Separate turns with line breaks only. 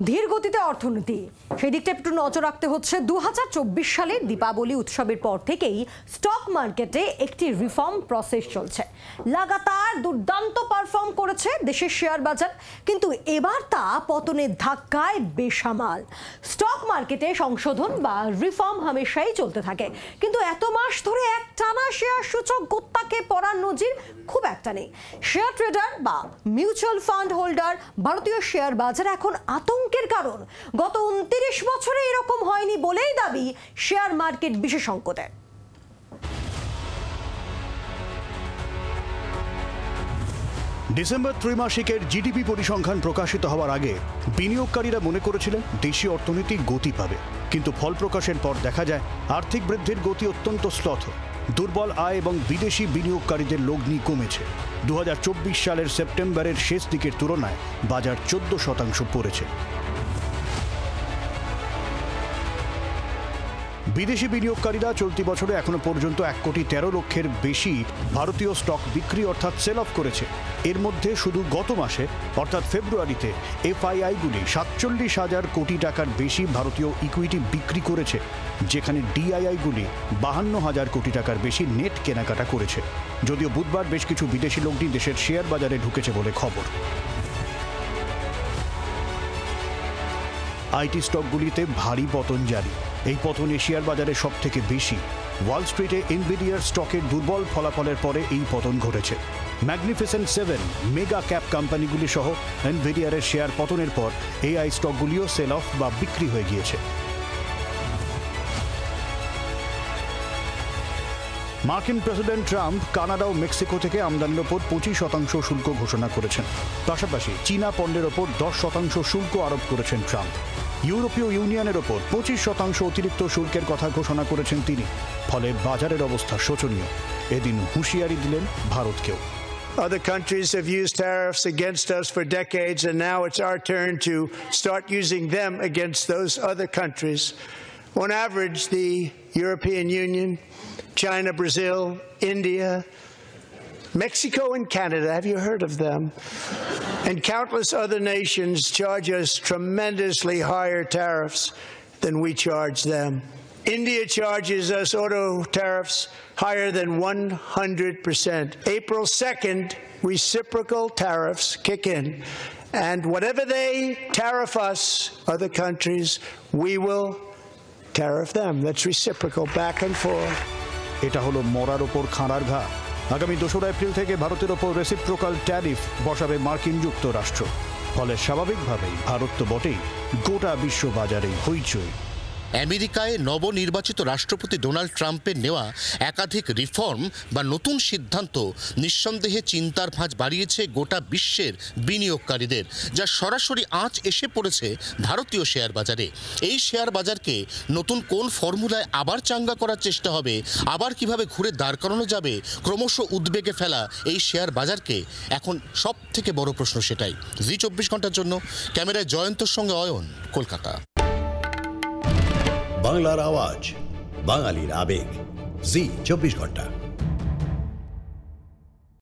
ধীর গতিতে অর্থনীতি, সেই দিকটা একটু নজর রাখতে হচ্ছে। 2024 সালের দীপাবলি উৎসবের পর থেকেই স্টক মার্কেটে একটি রিফর্ম প্রসেস চলছে। লাগাতার দুর্দান্ত পারফর্ম করেছে দেশের শেয়ার বাজার, কিন্তু এবার তা পতনের ধাক্কায় বেসামাল। স্টক মার্কেটে সংশোধন বা রিফর্ম হামেশাই চলতে থাকে, কিন্তু এত মাস ধরে একটানা শেয়ার সূচক গোত্তাকে পড়ার নজির খুব একটা নেই। শেয়ার ট্রেডার বা মিউচুয়াল ফান্ড হোল্ডার ভারতীয় শেয়ার বাজার এখন আতঙ্কের কারণ। গত 29 বছরে এরকম হয়নি বলেই দাবি শেয়ার মার্কেট বিশেষজ্ঞদের।
ডিসেম্বর ত্রৈমাসিকের জিডিপি পরিসংখ্যান প্রকাশিত হওয়ার আগে বিনিয়োগকারীরা মনে করেছিলেন দেশীয় অর্থনীতি গতি পাবে, কিন্তু ফল প্রকাশের পর দেখা যায় আর্থিক বৃদ্ধির গতি অত্যন্ত শ্লথ। দুর্বল আয় এবং বিদেশি বিনিয়োগকারীদের লগ্নি কমেছে। 2024 সালের সেপ্টেম্বরের শেষ দিকের তুলনায় বাজার 14% পড়েছে। বিদেশি বিনিয়োগকারীরা চলতি বছরে এখনো পর্যন্ত 1,13,00,000-এর বেশি ভারতীয় স্টক বিক্রি অর্থাৎ সেল অফ করেছে। এর মধ্যে শুধু গত মাসে অর্থাৎ ফেব্রুয়ারিতে এফআইআইগুলি 47,000 কোটি টাকার বেশি ভারতীয় ইকুইটি বিক্রি করেছে, যেখানে ডিআইআইগুলি 52,000 কোটি টাকার বেশি নেট কেনাকাটা করেছে। যদিও বুধবার বেশ কিছু বিদেশি লগ্নি দেশের শেয়ার বাজারে ঢুকেছে বলে খবর। আইটি স্টকগুলিতে ভারী পতন জারি। এই পতন এশিয়ার বাজারে সব থেকে বেশি। ওয়াল স্ট্রিটে এনভিডিয়ার স্টকের দুর্বল ফলাফলের পরে এই পতন ঘটেছে। ম্যাগনিফিসেন্ট 7 মেগা ক্যাপ কোম্পানিগুলি সহ এনভিডিয়ারের শেয়ার পতনের পর এআই স্টকগুলিও সেল অফ বা বিক্রি হয়ে গিয়েছে। মার্কিন প্রেসিডেন্ট ট্রাম্প কানাডা ও মেক্সিকো থেকে আমদানির ওপর 25% শুল্ক ঘোষণা করেছেন। পাশাপাশি চীনা পণ্যের ওপর 10% শুল্ক আরোপ করেছেন ট্রাম্প। ইউরোপীয় ইউনিয়নের ওপর 25% অতিরিক্ত শুল্কের কথা ঘোষণা করেছেন তিনি। ফলে বাজারের অবস্থা শোচনীয়। এদিন হুঁশিয়ারি দিলেন ভারতকেও।
Other countries have used tariffs against us for decades, and now it's our turn to start using them against those other countries. On average, the European Union, China, Brazil, India, Mexico and Canada, have you heard of them? And countless other nations charge us tremendously higher tariffs than we charge them. India charges us auto tariffs higher than 100%. April 2nd, reciprocal tariffs kick in. And whatever they tariff us, other countries, we will tariff them. That's reciprocal, back and forth.
এটা হলো মরার ওপর খাঁড়ার ঘা। আগামী 2 April থেকে ভারতের ওপর reciprocal tariff বসাবে মার্কিন যুক্তরাষ্ট্র। ফলে স্বাভাবিকভাবেই ভারত তো বটেই, গোটা বিশ্ব বাজারেই হইচই।
আমেরিকায় নবনির্বাচিত রাষ্ট্রপতি ডোনাল্ড ট্রাম্পের নেওয়া একাধিক রিফর্ম বা নতুন সিদ্ধান্ত নিঃসন্দেহে চিন্তার ভাঁজ বাড়িয়েছে গোটা বিশ্বের বিনিয়োগকারীদের, যা সরাসরি আঁচ এসে পড়েছে ভারতীয় শেয়ার বাজারে। এই শেয়ার বাজারকে নতুন কোন ফর্মুলায় আবার চাঙ্গা করার চেষ্টা হবে, আবার কিভাবে ঘুরে দাঁড় করানো যাবে, ক্রমশ উদ্বেগে ফেলা এই শেয়ার বাজারকে এখন সব থেকে বড় প্রশ্ন সেটাই। জি 24 ঘন্টার জন্য ক্যামেরায় জয়ন্তর সঙ্গে অয়ন, কলকাতা।
বাংলার আওয়াজ, বাঙালির আবেগ, জি 24 ঘন্টা।